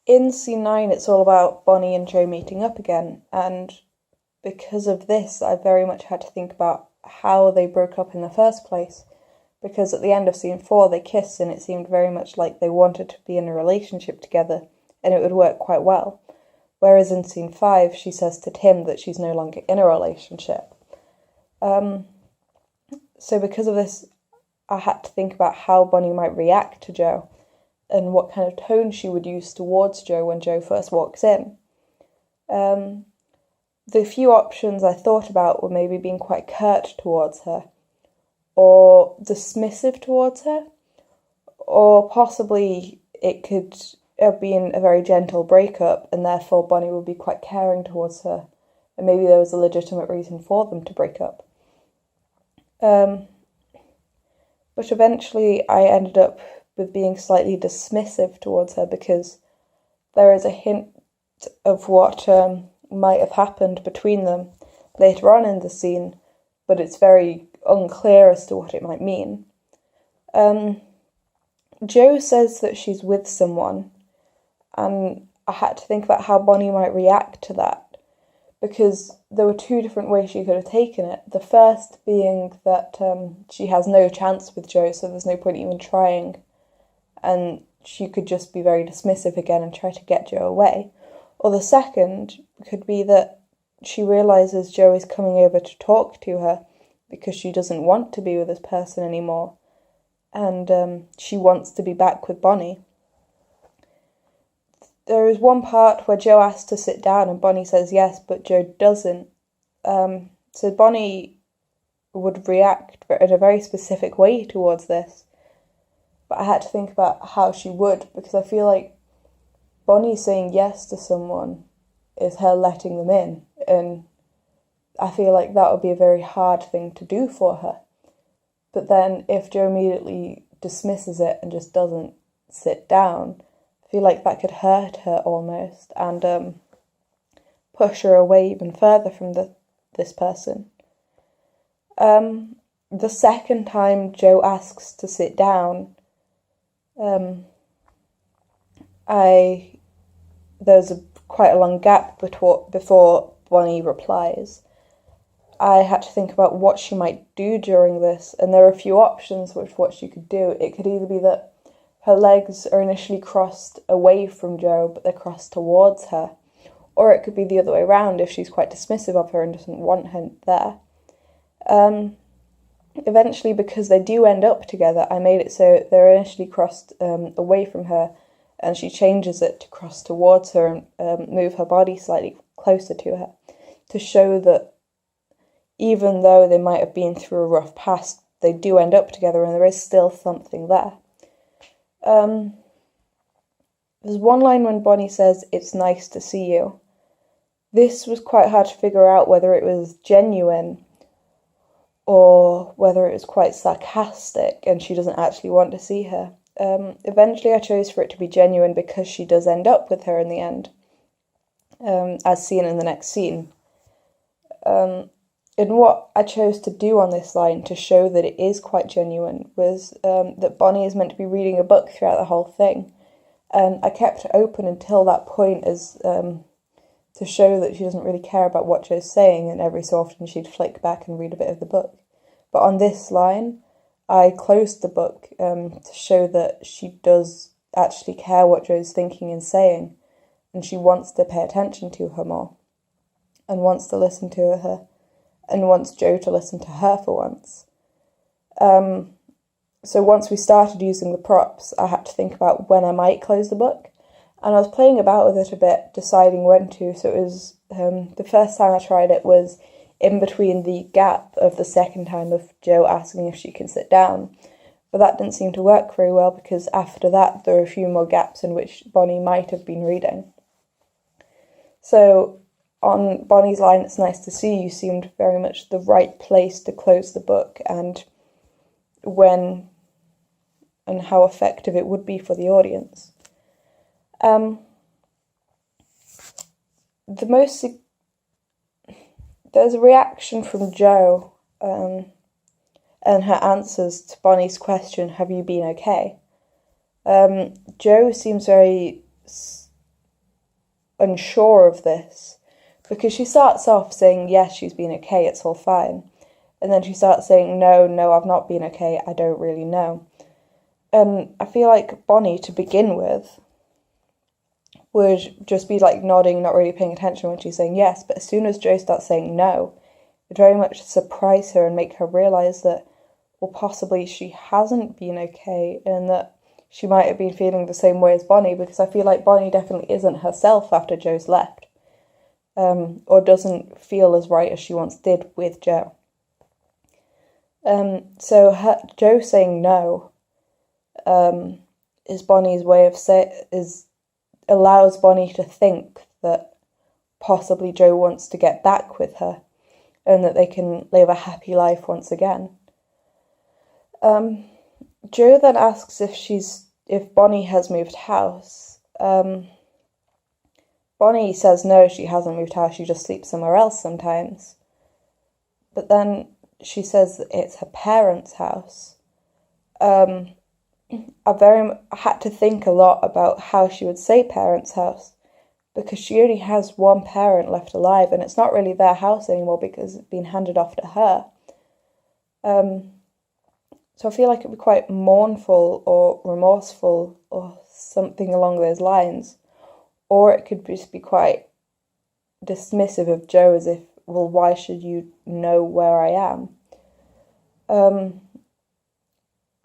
In scene 9, it's all about Bonnie and Joe meeting up again, and because of this, I very much had to think about how they broke up in the first place. Because at the end of scene 4, they kissed, and it seemed very much like they wanted to be in a relationship together, and it would work quite well. Whereas in scene 5, she says to Tim that she's no longer in a relationship. So because of this, I had to think about how Bonnie might react to Joe and what kind of tone she would use towards Joe when Joe first walks in. The few options I thought about were maybe being quite curt towards her, or dismissive towards her, or possibly it could have been a very gentle breakup and therefore Bonnie would be quite caring towards her, and maybe there was a legitimate reason for them to break up. But eventually I ended up with being slightly dismissive towards her because there is a hint of what might have happened between them later on in the scene, but it's very unclear as to what it might mean. Joe says that she's with someone, and I had to think about how Bonnie might react to that, because there were two different ways she could have taken it. The first being that she has no chance with Joe, so there's no point even trying, and she could just be very dismissive again and try to get Joe away. Or the second could be that she realises Joe is coming over to talk to her because she doesn't want to be with this person anymore, and she wants to be back with Bonnie. There is one part where Joe asks to sit down and Bonnie says yes, but Joe doesn't. So Bonnie would react in a very specific way towards this. But I had to think about how she would, because I feel like Bonnie saying yes to someone is her letting them in, and I feel like that would be a very hard thing to do for her. But then if Joe immediately dismisses it and just doesn't sit down, I feel like that could hurt her almost, and push her away even further from this person. The second time Joe asks to sit down, there's quite a long gap before Bonnie replies. I had to think about what she might do during this, and there are a few options with what she could do. It could either be that her legs are initially crossed away from Joe, but they're crossed towards her, or it could be the other way around if she's quite dismissive of her and doesn't want her there. Eventually, because they do end up together, I made it so they're initially crossed away from her, and she changes it to cross towards her and move her body slightly closer to her, to show that even though they might have been through a rough past, they do end up together and there is still something there. There's one line when Bonnie says, "It's nice to see you." This was quite hard to figure out whether it was genuine or whether it was quite sarcastic and she doesn't actually want to see her. Eventually I chose for it to be genuine because she does end up with her in the end, as seen in the next scene. And what I chose to do on this line to show that it is quite genuine was that Bonnie is meant to be reading a book throughout the whole thing. And I kept it open until that point as to show that she doesn't really care about what Joe's saying, and every so often she'd flick back and read a bit of the book. But on this line, I closed the book to show that she does actually care what Joe's thinking and saying, and she wants to pay attention to her more, and wants to listen to her, and wants Joe to listen to her for once. So once we started using the props, I had to think about when I might close the book, and I was playing about with it a bit, deciding when to. So it was, the first time I tried it was in between the gap of the second time of Joe asking if she can sit down. But that didn't seem to work very well, because after that there were a few more gaps in which Bonnie might have been reading. So on Bonnie's line, "It's nice to see you," seemed very much the right place to close the book, and when and how effective it would be for the audience. There's a reaction from Joe and her answers to Bonnie's question, "Have you been okay?" Joe seems very unsure of this, because she starts off saying, yes, she's been okay, it's all fine. And then she starts saying, no, I've not been okay, I don't really know. And I feel like Bonnie, to begin with, would just be like nodding, not really paying attention when she's saying yes. But as soon as Jo starts saying no, it very much surprise her and make her realise that, well, possibly she hasn't been okay, and that she might have been feeling the same way as Bonnie, because I feel like Bonnie definitely isn't herself after Jo's left, or doesn't feel as right as she once did with Jo. So Jo saying no is Bonnie's way of allows Bonnie to think that possibly Jo wants to get back with her, and that they can live a happy life once again. Jo then asks if Bonnie has moved house. Bonnie says no, she hasn't moved house, she just sleeps somewhere else sometimes. But then she says that it's her parents' house. I had to think a lot about how she would say parents' house, because she only has one parent left alive, and it's not really their house anymore because it's been handed off to her. So I feel like it'd be quite mournful or remorseful or something along those lines. Or it could just be quite dismissive of Jo, as if, well, why should you know where I am?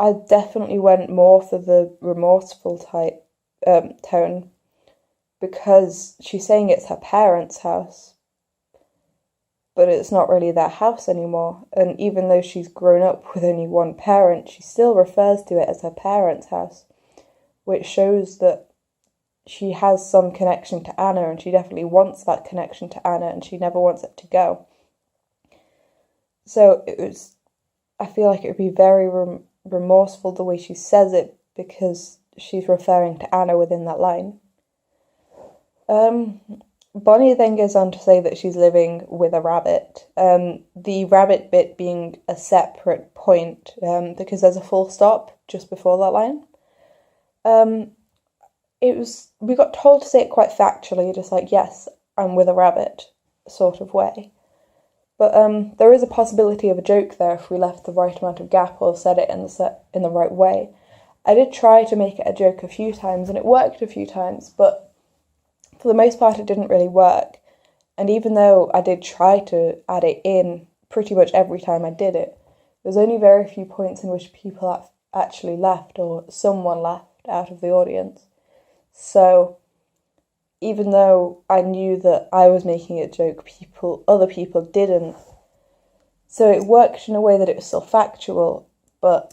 I definitely went more for the remorseful type tone, because she's saying it's her parents' house, but it's not really their house anymore. And even though she's grown up with only one parent, she still refers to it as her parents' house, which shows that she has some connection to Anna, and she definitely wants that connection to Anna, and she never wants it to go. So I feel like it would be very remorseful the way she says it, because she's referring to Anna within that line. Bonnie then goes on to say that she's living with a rabbit. The rabbit bit being a separate point, because there's a full stop just before that line. We got told to say it quite factually, just like, yes, I'm with a rabbit sort of way. But there is a possibility of a joke there if we left the right amount of gap or said it in the right way. I did try to make it a joke a few times, and it worked a few times, but for the most part it didn't really work. And even though I did try to add it in pretty much every time I did it, there's only very few points in which people actually laughed, or someone laughed out of the audience. So even though I knew that I was making a joke, other people didn't. So it worked in a way that it was still factual, but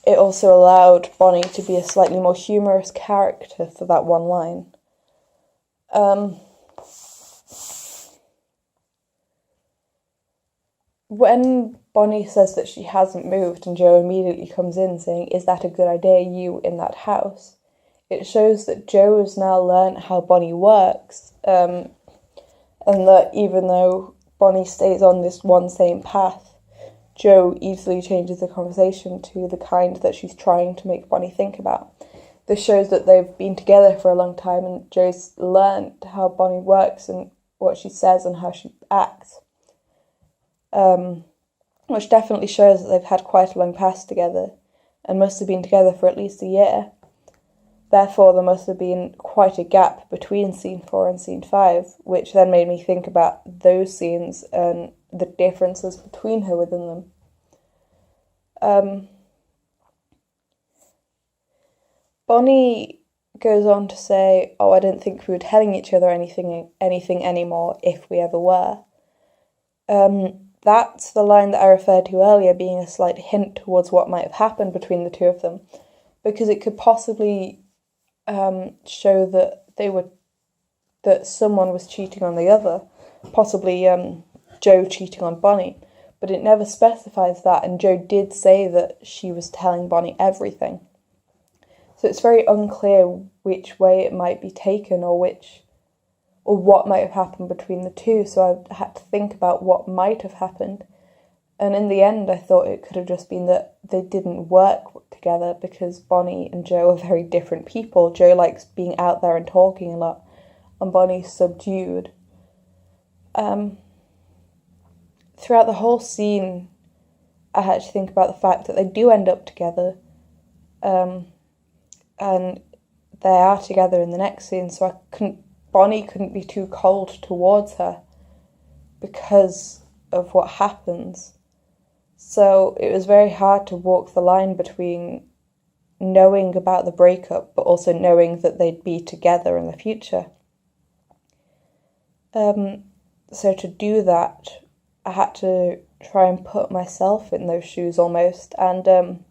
it also allowed Bonnie to be a slightly more humorous character for that one line. When Bonnie says that she hasn't moved, and Jo immediately comes in saying, "Is that a good idea, you in that house?" It shows that Jo has now learned how Bonnie works, and that even though Bonnie stays on this one same path, Jo easily changes the conversation to the kind that she's trying to make Bonnie think about. This shows that they've been together for a long time, and Jo's learned how Bonnie works and what she says and how she acts, which definitely shows that they've had quite a long past together and must have been together for at least a year. Therefore, there must have been quite a gap between scene 4 and scene 5, which then made me think about those scenes and the differences between her within them. Bonnie goes on to say, "Oh, I didn't think we were telling each other anything anymore, if we ever were." That's the line that I referred to earlier, being a slight hint towards what might have happened between the two of them, because it could possibly show that someone was cheating on the other, possibly Jo cheating on Bonnie, but it never specifies that, and Jo did say that she was telling Bonnie everything. So it's very unclear which way it might be taken, or what might have happened between the two, so I had to think about what might have happened. And in the end, I thought it could have just been that they didn't work together, because Bonnie and Jo are very different people. Jo likes being out there and talking a lot. and Bonnie's subdued. Throughout the whole scene, I had to think about the fact that they do end up together, and they are together in the next scene, so Bonnie couldn't be too cold towards her because of what happens. So it was very hard to walk the line between knowing about the breakup but also knowing that they'd be together in the future. So to do that, I had to try and put myself in those shoes almost, and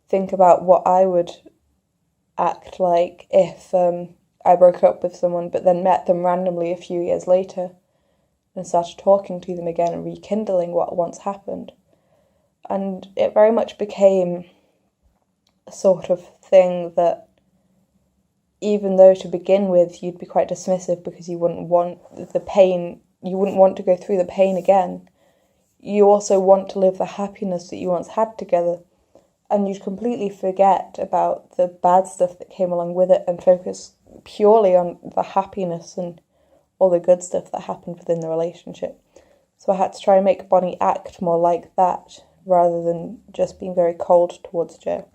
think about what I would act like if I broke up with someone but then met them randomly a few years later and started talking to them again and rekindling what once happened. And it very much became a sort of thing that, even though to begin with you'd be quite dismissive because you wouldn't want the pain, you wouldn't want to go through the pain again, you also want to live the happiness that you once had together, and you'd completely forget about the bad stuff that came along with it and focus purely on the happiness and all the good stuff that happened within the relationship. So I had to try and make Bonnie act more like that rather than just being very cold towards Joe.